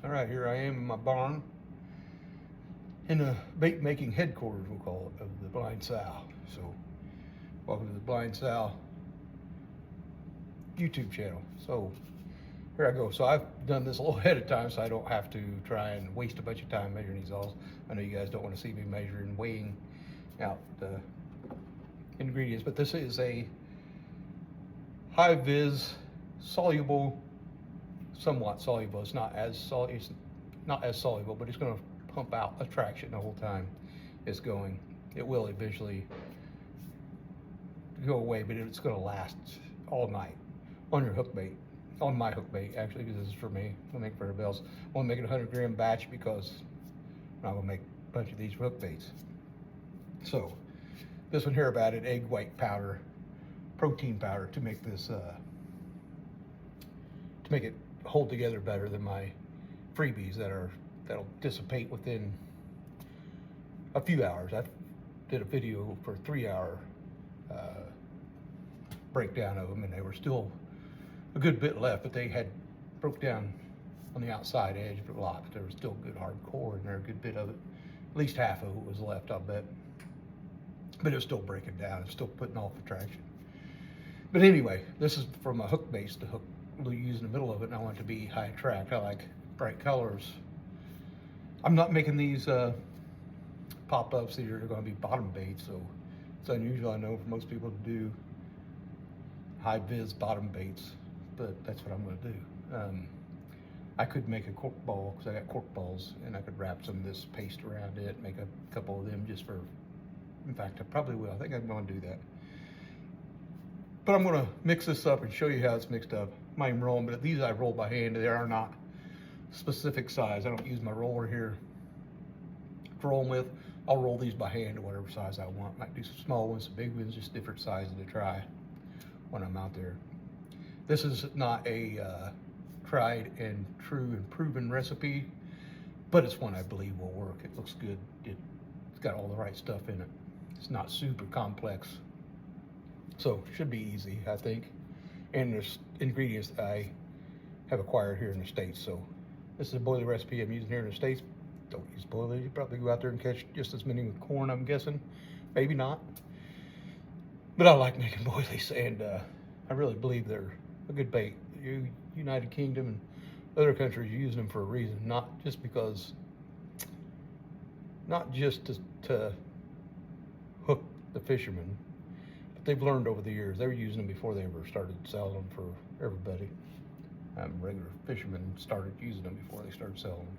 All right, here I am in my barn in the bait making headquarters, we'll call it, of the Blind Sow. So welcome to the Blind Sow YouTube channel. So here I go. So I've done this a little ahead of time so I don't have to try and waste a bunch of time measuring these alls. I know you guys don't want to see me measuring, weighing out the ingredients, but this is a high vis soluble, somewhat soluble. It's not as soluble, but it's going to pump out attraction the whole time it's going. It will eventually go away, but it's going to last all night on your hook bait. On my hook bait, actually, because this is for me. I'll make for the bells. I want to make it a 100-gram batch because I'm going to make a bunch of these hook baits. So this one here, I've added egg white powder, protein powder, to make this to make it hold together better than my freebies that'll dissipate within a few hours. I did a video for a 3-hour breakdown of them, and they were still a good bit left, but they had broke down on the outside edge a lot, but there was still good hard core in there, a good bit of it. At least half of it was left, I'll bet. But it was still breaking down. It's still putting off attraction. But anyway, this is from a hook base to hook use in the middle of it, and I want it to be high attract. I like bright colors. I'm not making these pop-ups. These are going to be bottom baits, so it's unusual, I know, for most people to do high vis bottom baits, but that's what I'm going to do. I could make a cork ball, because I got cork balls, and I could wrap some of this paste around it, make a couple of them just for, in fact, I probably will. I think I'm going to do that. But I'm going to mix this up and show you how it's mixed up. I might even roll them, but these I roll by hand. They are not specific size. I don't use my roller here to roll them with. I'll roll these by hand to whatever size I want. Might do some small ones, some big ones, just different sizes to try when I'm out there. This is not a tried and true and proven recipe, but it's one I believe will work. It looks good. It's got all the right stuff in it. It's not super complex. So should be easy, I think. And there's ingredients that I have acquired here in the States. So this is a boilie recipe I'm using here in the States. Don't use boilies. You probably go out there and catch just as many with corn, I'm guessing. Maybe not. But I like making boilies, and I really believe they're a good bait. United Kingdom and other countries are using them for a reason, not just to hook the fishermen. They've learned over the years. They were using them before they ever started selling them for everybody. Regular fishermen started using them before they started selling them.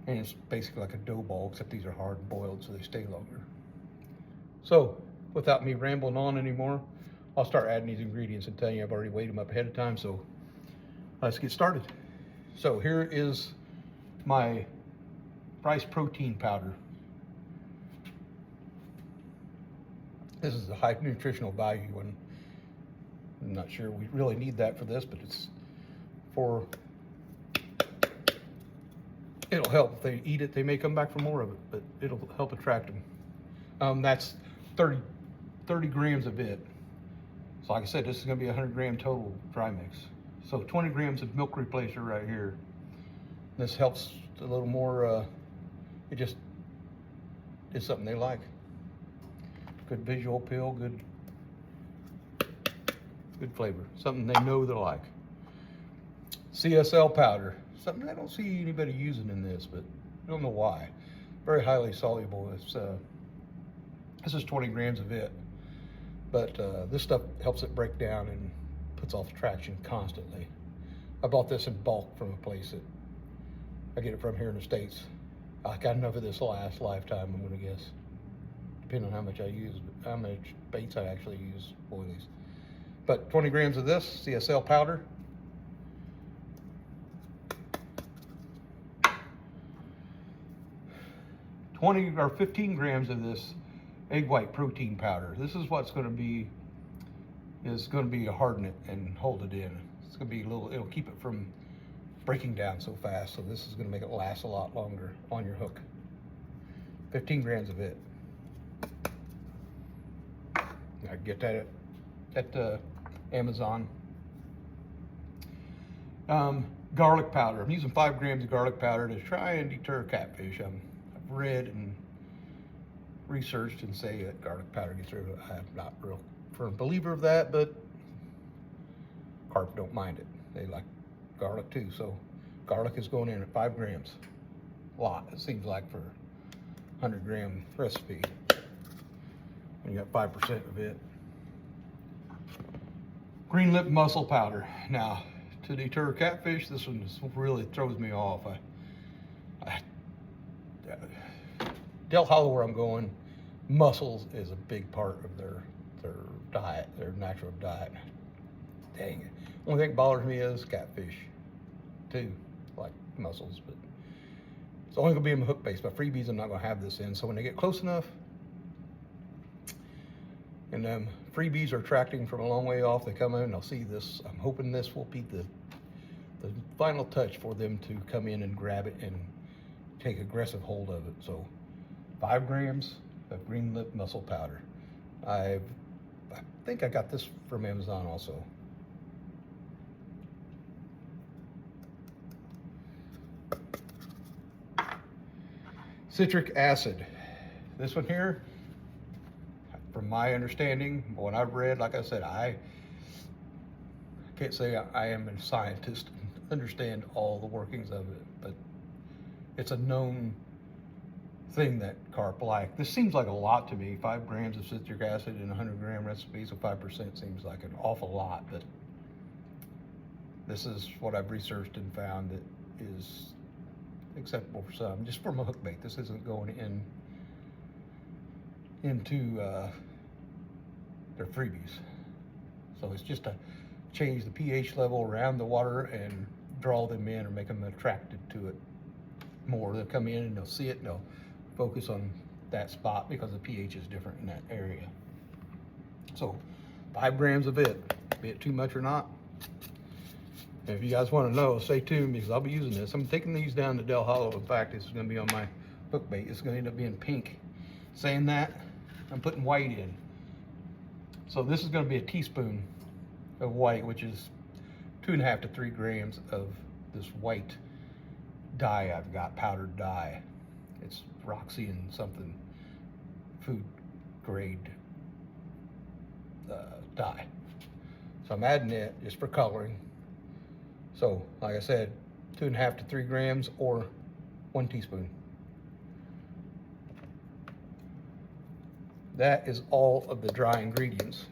And it's basically like a dough ball, except these are hard boiled so they stay longer. So without me rambling on anymore, I'll start adding these ingredients and telling you I've already weighed them up ahead of time. So let's get started. So here is my rice protein powder. This is a high nutritional value one. I'm not sure we really need that for this, but it's for, it'll help. If they eat it, they may come back for more of it, but it'll help attract them. That's 30 grams of it. So like I said, this is gonna be a 100-gram total dry mix. So 20 grams of milk replacer right here. This helps a little more, it just is something they like. Good visual appeal, good flavor. Something they know they like. CSL powder, something I don't see anybody using in this, but I don't know why. Very highly soluble. It's this is 20 grams of it, but this stuff helps it break down and puts off attraction constantly. I bought this in bulk from a place that I get it from here in the States. I got enough of this last lifetime, I'm gonna guess. Depending on how much I use, how much baits I actually use boilies. But 20 grams of this CSL powder. 20 or 15 grams of this egg white protein powder. This is what's going to be, harden it and hold it in. It's going to be it'll keep it from breaking down so fast. So this is going to make it last a lot longer on your hook. 15 grams of it. I get that at Amazon. Garlic powder. I'm using 5 grams of garlic powder to try and deter catfish. I've read and researched and say that garlic powder gets rid of it. I'm not real firm believer of that, but carp don't mind it. They like garlic too. So garlic is going in at 5 grams. A lot, it seems like, for a 100-gram recipe. When you got 5% of it. Green lip mussel powder. Now, to deter catfish, this one really throws me off. Del Hollow, where I'm going, mussels is a big part of their diet, their natural diet. Dang it. Only thing that bothers me is catfish, too, like mussels, but it's only gonna be in my hook base. My freebies, I'm not gonna have this in, so when they get close enough, and freebies are attracting from a long way off, they come in and they'll see this. I'm hoping this will be the final touch for them to come in and grab it and take aggressive hold of it. So 5 grams of green lip mussel powder. I think I got this from Amazon also. Citric acid. This one here, from my understanding, what I've read, like I said, I can't say I am a scientist and understand all the workings of it, but it's a known thing that carp like. This seems like a lot to me. 5 grams of citric acid in a 100-gram recipe, so 5% seems like an awful lot, but this is what I've researched and found that is acceptable for some. Just from a hook bait. This isn't going into their freebies. So it's just to change the pH level around the water and draw them in or make them attracted to it more. They'll come in and they'll see it and they'll focus on that spot because the pH is different in that area. So 5 grams of it, be it too much or not. And if you guys want to know, stay tuned because I'll be using this. I'm taking these down to Del Hollow. In fact, this is going to be on my hook bait. It's going to end up being pink. Saying that, I'm putting white in. So this is going to be a teaspoon of white, which is 2.5 to 3 grams of this white dye I've got, powdered dye. It's Roxy and something food grade dye. So I'm adding it just for coloring. So like I said, 2.5 to 3 grams or 1 teaspoon. That is all of the dry ingredients.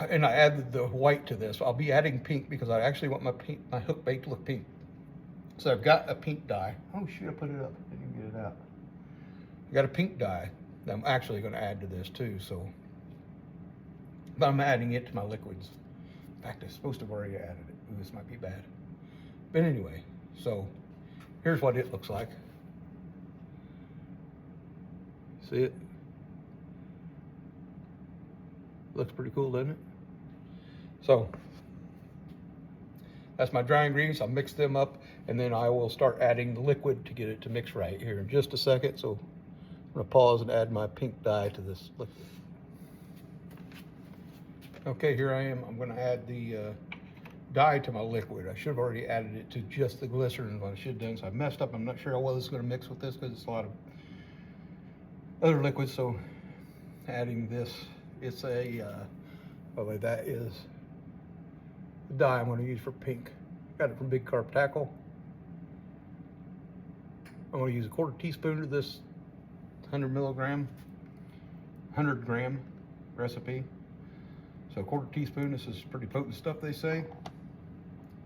And I added the white to this. I'll be adding pink because I actually want my hook bait to look pink. So I've got a pink dye. Oh shoot, I put it up. I didn't get it out. I got a pink dye that I'm actually going to add to this too. So, but I'm adding it to my liquids. In fact, I'm supposed to have already added it. Ooh, this might be bad. But anyway, so here's what it looks like. See it? Looks pretty cool, doesn't it? So that's my dry ingredients. I'll mix them up and then I will start adding the liquid to get it to mix right here in just a second. So I'm gonna pause and add my pink dye to this liquid. Okay, here I am. I'm gonna add the dye to my liquid. I should have already added it to just the glycerin, what I should have done. So I messed up. I'm not sure how well this is gonna mix with this because it's a lot of other liquids. So adding this, it's a, by the way, that is the dye I'm going to use for pink. Got it from Big Carp Tackle. I'm going to use a 1/4 teaspoon of this 100 gram recipe. So 1/4 teaspoon, this is pretty potent stuff, they say.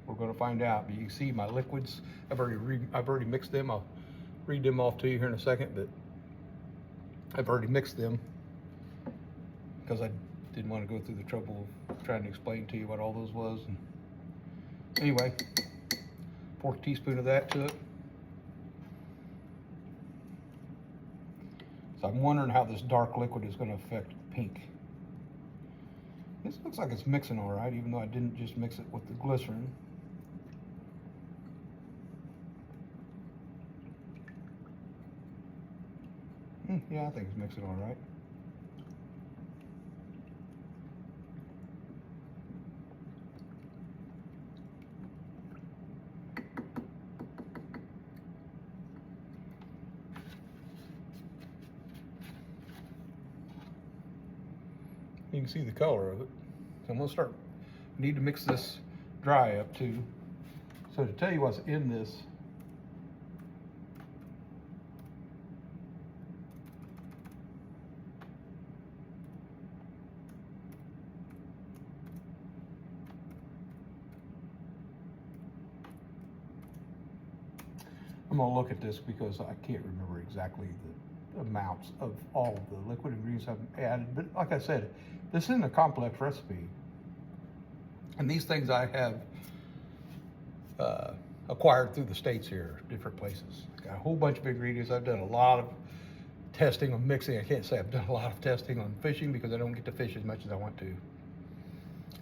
We're going to find out, but you can see my liquids, I've already mixed them. I'll read them off to you here in a second, but I've already mixed them because I didn't want to go through the trouble of trying to explain to you what all those was. And anyway, 1/4 teaspoon of that to it. So I'm wondering how this dark liquid is going to affect pink. This looks like it's mixing all right, even though I didn't just mix it with the glycerin. Yeah, I think it's mixing all right. can see the color of it. So I'm gonna start, need to mix this dry up too. So to tell you what's in this, I'm gonna look at this because I can't remember exactly the amounts of all of the liquid ingredients I've added. But like I said, this isn't a complex recipe. And these things I have acquired through the States here, different places. Got a whole bunch of ingredients. I've done a lot of testing on mixing. I can't say I've done a lot of testing on fishing because I don't get to fish as much as I want to.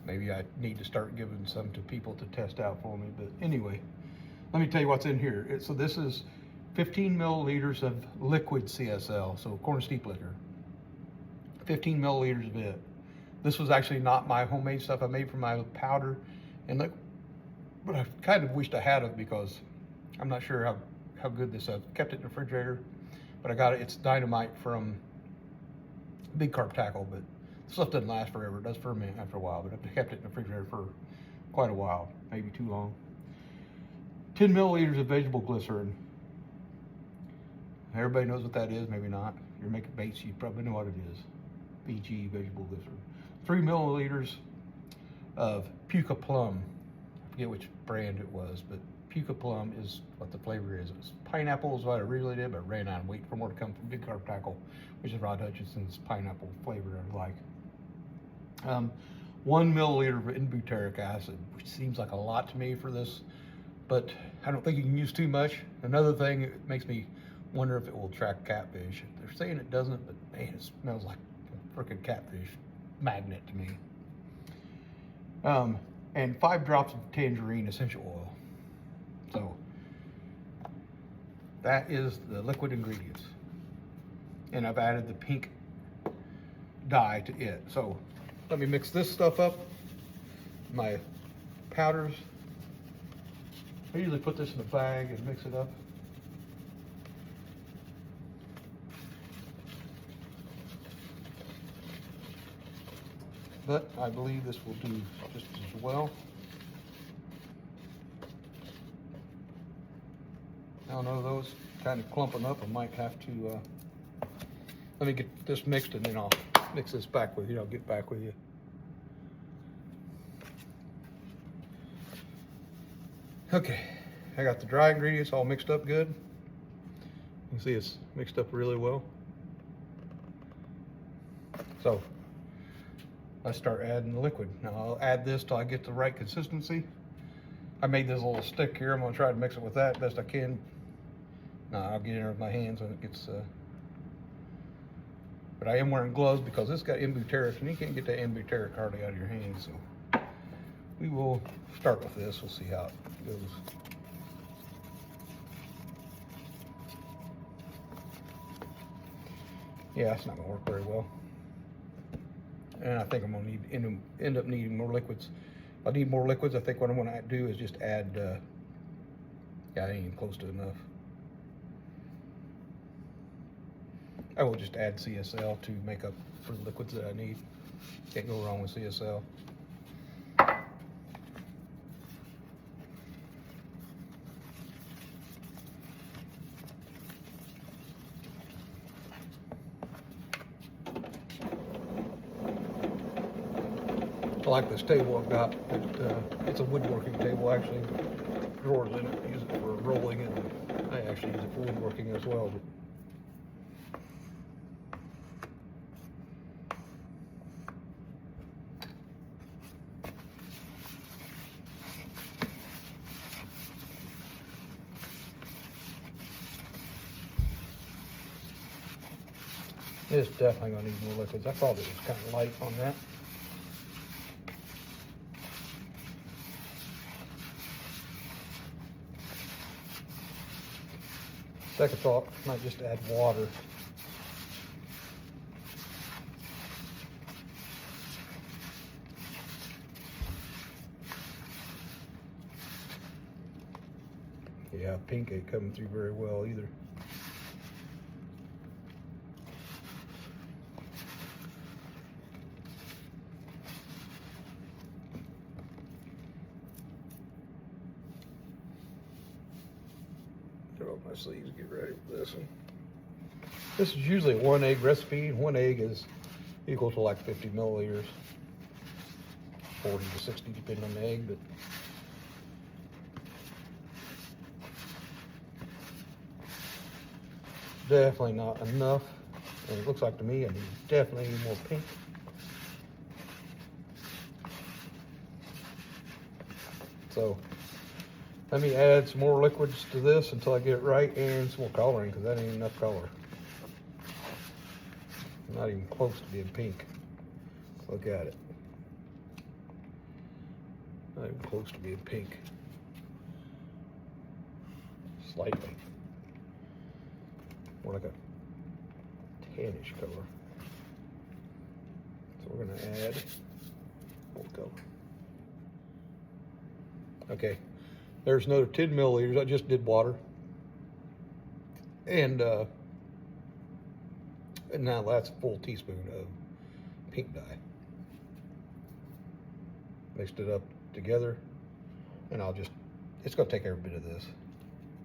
Maybe I need to start giving some to people to test out for me. But anyway, let me tell you what's in here. So this is 15 milliliters of liquid CSL, so corn steep liquor. 15 milliliters of it. This was actually not my homemade stuff I made from my powder, and look, but I kind of wished I had it because I'm not sure how good this is. I've kept it in the refrigerator, but I got it. It's dynamite from Big Carp Tackle, but stuff doesn't last forever. It does ferment after a while, but I've kept it in the refrigerator for quite a while, maybe too long. 10 milliliters of vegetable glycerin. Everybody knows what that is, maybe not. If you're making baits, you probably know what it is. VG, vegetable glycerin. 3 milliliters of Pukka Plum. I forget which brand it was, but Pukka Plum is what the flavor is. It was pineapple is what I originally did, but I ran out of wait for more to come from Big Carp Tackle, which is Rod Hutchinson's pineapple flavor I like. 1 milliliter of N-Butyric Acid, which seems like a lot to me for this, but I don't think you can use too much. Another thing, it makes me wonder if it will attract catfish. They're saying it doesn't, but man, it smells like a freaking catfish magnet to me. And 5 drops of tangerine essential oil. So that is the liquid ingredients. And I've added the pink dye to it. So let me mix this stuff up. My powders. I usually put this in a bag and mix it up. But I believe this will do just as well. I don't know, those kind of clumping up. I might have to, let me get this mixed and then I'll mix this back with you. I'll get back with you. Okay, I got the dry ingredients all mixed up good. You can see it's mixed up really well. So let's start adding the liquid. Now I'll add this till I get the right consistency. I made this little stick here. I'm gonna try to mix it with that best I can. Now I'll get in there with my hands when it gets, but I am wearing gloves because this got N-Butyric and you can't get that N-Butyric hardly out of your hands. So we will start with this. We'll see how it goes. Yeah, it's not gonna work very well. And I think I'm gonna end up needing more liquids. If I need more liquids, I think what I'm gonna do is just add, yeah, I ain't even close to enough. I will just add CSL to make up for the liquids that I need. Can't go wrong with CSL. I like this table I've got. It's a woodworking table actually. Drawers in it. I use it for rolling and I actually use it for woodworking as well. But it's definitely gonna need more liquids. I thought it was kind of light on that. Second thought, might just add water. Yeah, pink ain't coming through very well either. my sleeves, get ready for this one. This is usually a 1 egg recipe. 1 egg is equal to like 50 milliliters. 40 to 60 depending on the egg, but definitely not enough. And it looks like to me I need definitely more pink. So let me add some more liquids to this until I get it right, and some more coloring, because that ain't enough color. Not even close to being pink. Look at it. Not even close to being pink. Slightly. More like a tannish color. So we're gonna add more color. Okay, there's another 10 milliliters. I just did water. And now that's a full teaspoon of pink dye. Mixed it up together, and it's gonna take every bit of this.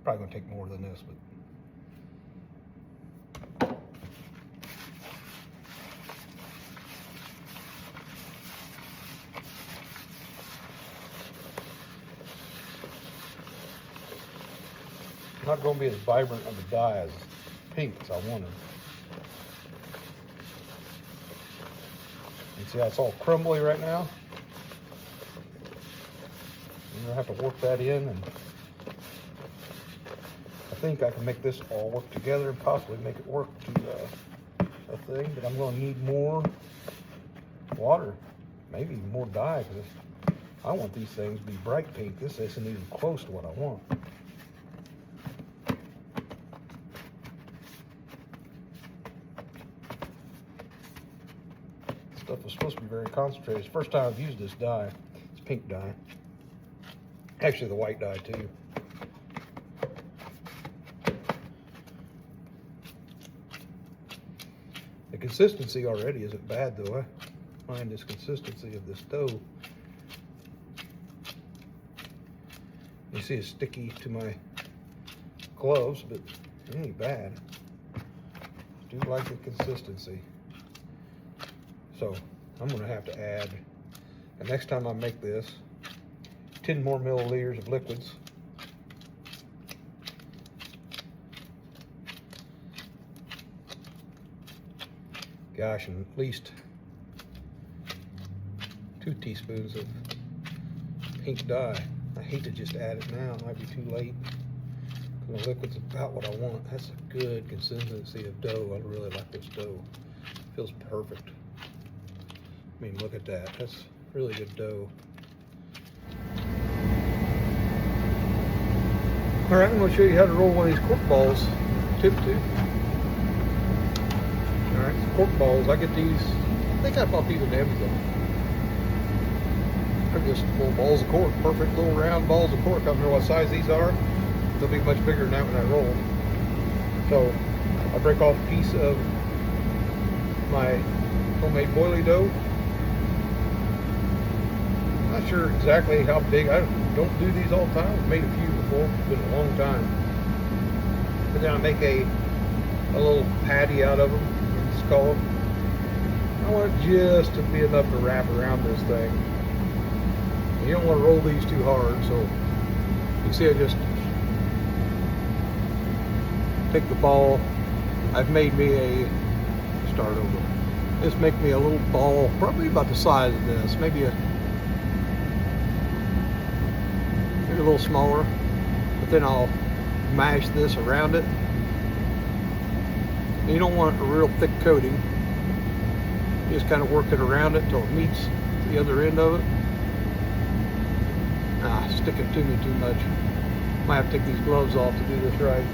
Probably gonna take more than this, but not going to be as vibrant of a dye as pink as I wanted. You see how it's all crumbly right now? I'm going to have to work that in, and I think I can make this all work together and possibly make it work to a thing, but I'm going to need more water, maybe even more dye, because I want these things to be bright pink. This isn't even close to what I want. Stuff was supposed to be very concentrated. It's the first time I've used this dye. It's pink dye. Actually, the white dye too. The consistency already isn't bad though. I find this consistency of this dough. You see it's sticky to my gloves, but it ain't bad. I do like the consistency. So I'm gonna have to add, and next time I make this, 10 more milliliters of liquids. Gosh, and at least 2 teaspoons of pink dye. I hate to just add it now, it might be too late. The liquid's about what I want. That's a good consistency of dough. I really like this dough. Feels perfect. I mean, look at that. That's really good dough. All right, I'm going to show you how to roll one of these cork balls. Tip to. All right, so cork balls. I get these. I think I bought these at Amazon. They're just little balls of cork. Perfect little round balls of cork. I don't know what size these are. They'll be much bigger than that when I roll. So I break off a piece of my homemade boilie dough. Not sure exactly how big. I don't do these all the time. I've made a few before. It's been a long time. But then I make a little patty out of them. Let's call them. I want it just to be enough to wrap around this thing. You don't want to roll these too hard, so you see I just take the ball. I've made me a start over. Just make me a little ball, probably about the size of this, maybe a little smaller, but then I'll mash this around it. And you don't want a real thick coating. You just kind of work it around it until it meets the other end of it. Sticking to me too much. Might have to take these gloves off to do this right.